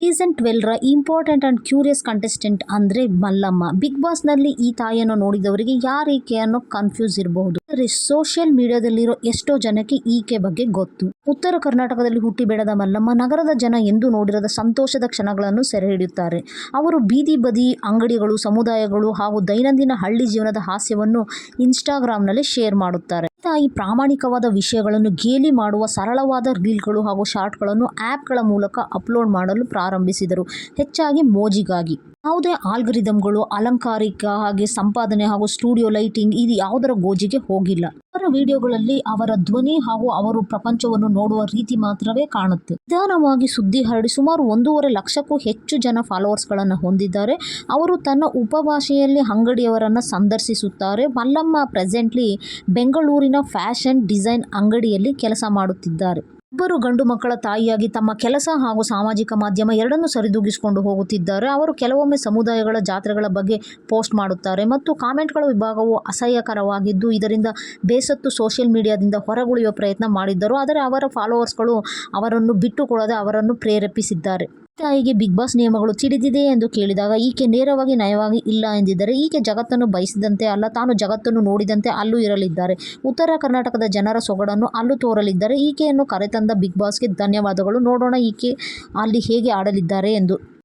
Season 12 ರ important and curious contestant ಅಂದ್ರೆ Mallamma. Big boss ನಲ್ಲಿ ಈ ತಾಯಿಯನ್ನು ನೋಡಿದವರಿಗೆ ಯಾರೀಕೆ ಅನ್ನೋ ಕನ್ಫ್ಯೂಸ್ ಇರಬಹುದು. ಆದರೆ ಸೋಷಿಯಲ್ ಮೀಡಿಯಾದಲ್ಲಿರೋ ಎಷ್ಟೋ ಜನಕ್ಕೆ ಈಕೆ ಬಗ್ಗೆ ಗೊತ್ತು. ಉತ್ತರ ಕರ್ನಾಟಕದಲ್ಲಿ ಹುಟ್ಟಿ ಬೆಳೆದ ಮಲ್ಲಮ್ಮ ನಗರದ ಜನ ಎಂದೂ ನೋಡಿರದ ಸಂತೋಷದ ಕ್ಷಣಗಳನ್ನು ಸೆರೆ ಹಿಡಿಯುತ್ತಾರೆ. ಅವರು ಬೀದಿ ಬದಿ ಅಂಗಡಿಗಳು, ಸಮುದಾಯಗಳು ಹಾಗೂ ದೈನಂದಿನ ಹಳ್ಳಿ ಜೀವನದ ಹಾಸ್ಯವನ್ನು ಇನ್ಸ್ಟಾಗ್ರಾಂನಲ್ಲಿ ಶೇರ್ ಮಾಡುತ್ತಾರೆ. ತಾಯಿ ಪ್ರಾಮಾಣಿಕವಾದ ವಿಷಯಗಳನ್ನು ಗೇಲಿ ಮಾಡುವ ಸರಳವಾದ ರೀಲ್ಗಳು ಹಾಗೂ ಶಾರ್ಟ್ಗಳನ್ನು ಆ್ಯಪ್ಗಳ ಮೂಲಕ ಅಪ್ಲೋಡ್ ಮಾಡಲು ಪ್ರಾರಂಭಿಸಿದರು, ಹೆಚ್ಚಾಗಿ ಮೋಜಿಗಾಗಿ. ಯಾವುದೇ ಆಲ್ಗರಿದಮ್ಗಳು, ಅಲಂಕಾರಿಕ ಹಾಗೆ ಸಂಪಾದನೆ ಹಾಗೂ ಸ್ಟುಡಿಯೋ ಲೈಟಿಂಗ್ ಇದು ಯಾವುದರ ಗೋಜಿಗೆ ಹೋಗಿಲ್ಲ. ಅವರ ವಿಡಿಯೋಗಳಲ್ಲಿ ಅವರ ಧ್ವನಿ ಹಾಗೂ ಅವರು ಪ್ರಪಂಚವನ್ನು ನೋಡುವ ರೀತಿ ಮಾತ್ರವೇ ಕಾಣುತ್ತೆ. ನಿಧಾನವಾಗಿ ಸುದ್ದಿ ಹರಡಿ ಸುಮಾರು 1.5 ಲಕ್ಷಕ್ಕೂ ಹೆಚ್ಚು ಜನ ಫಾಲೋವರ್ಸ್ಗಳನ್ನು ಹೊಂದಿದ್ದಾರೆ. ಅವರು ತನ್ನ ಉಪಭಾಷೆಯಲ್ಲಿ ಅಂಗಡಿಯವರನ್ನು ಸಂದರ್ಶಿಸುತ್ತಾರೆ. ಮಲ್ಲಮ್ಮ ಪ್ರೆಸೆಂಟ್ಲಿ ಬೆಂಗಳೂರಿನ ಫ್ಯಾಷನ್ ಡಿಸೈನ್ ಅಂಗಡಿಯಲ್ಲಿ ಕೆಲಸ ಮಾಡುತ್ತಿದ್ದಾರೆ. ಇಬ್ಬರು ಗಂಡು ಮಕ್ಕಳ ತಾಯಿಯಾಗಿ ತಮ್ಮ ಕೆಲಸ ಹಾಗೂ ಸಾಮಾಜಿಕ ಮಾಧ್ಯಮ ಎರಡನ್ನೂ ಸರಿದೂಗಿಸಿಕೊಂಡು ಹೋಗುತ್ತಿದ್ದಾರೆ. ಅವರು ಕೆಲವೊಮ್ಮೆ ಸಮುದಾಯಗಳ ಜಾತ್ರೆಗಳ ಬಗ್ಗೆ ಪೋಸ್ಟ್ ಮಾಡುತ್ತಾರೆ ಮತ್ತು ಕಾಮೆಂಟ್ಗಳ ವಿಭಾಗವು ಅಸಹ್ಯಕರವಾಗಿದ್ದು ಇದರಿಂದ ಬೇಸತ್ತು ಸೋಷಿಯಲ್ ಮೀಡಿಯಾದಿಂದ ಹೊರಗುಳಿಯುವ ಪ್ರಯತ್ನ ಮಾಡಿದ್ದರು. ಆದರೆ ಅವರ ಫಾಲೋವರ್ಸ್ಗಳು ಅವರನ್ನು ಬಿಟ್ಟುಕೊಡದೆ ಅವರನ್ನು ಪ್ರೇರೇಪಿಸಿದ್ದಾರೆ. ತಾಯಿಗೆ ಬಿಗ್ ಬಾಸ್ ನಿಯಮಗಳು ತಿಳಿದಿದೆ ಎಂದು ಕೇಳಿದಾಗ ಈಕೆ ನೇರವಾಗಿ ನಯವಾಗಿ ಇಲ್ಲ ಎಂದಿದ್ದರೆ, ಈಕೆ ಜಗತ್ತನ್ನು ಬಯಸಿದಂತೆ ಅಲ್ಲ, ತಾನು ಜಗತ್ತನ್ನು ನೋಡಿದಂತೆ ಅಲ್ಲೂ ಇರಲಿದ್ದಾರೆ. ಉತ್ತರ ಕರ್ನಾಟಕದ ಜನರ ಸೊಗಡನ್ನು ಅಲ್ಲೂ ತೋರಲಿದ್ದಾರೆ. ಈಕೆಯನ್ನು ಕರೆತಂದ ಬಿಗ್ ಬಾಸ್ಗೆ ಧನ್ಯವಾದಗಳು. ನೋಡೋಣ ಈಕೆ ಅಲ್ಲಿ ಹೇಗೆ ಆಡಲಿದ್ದಾರೆ ಎಂದು.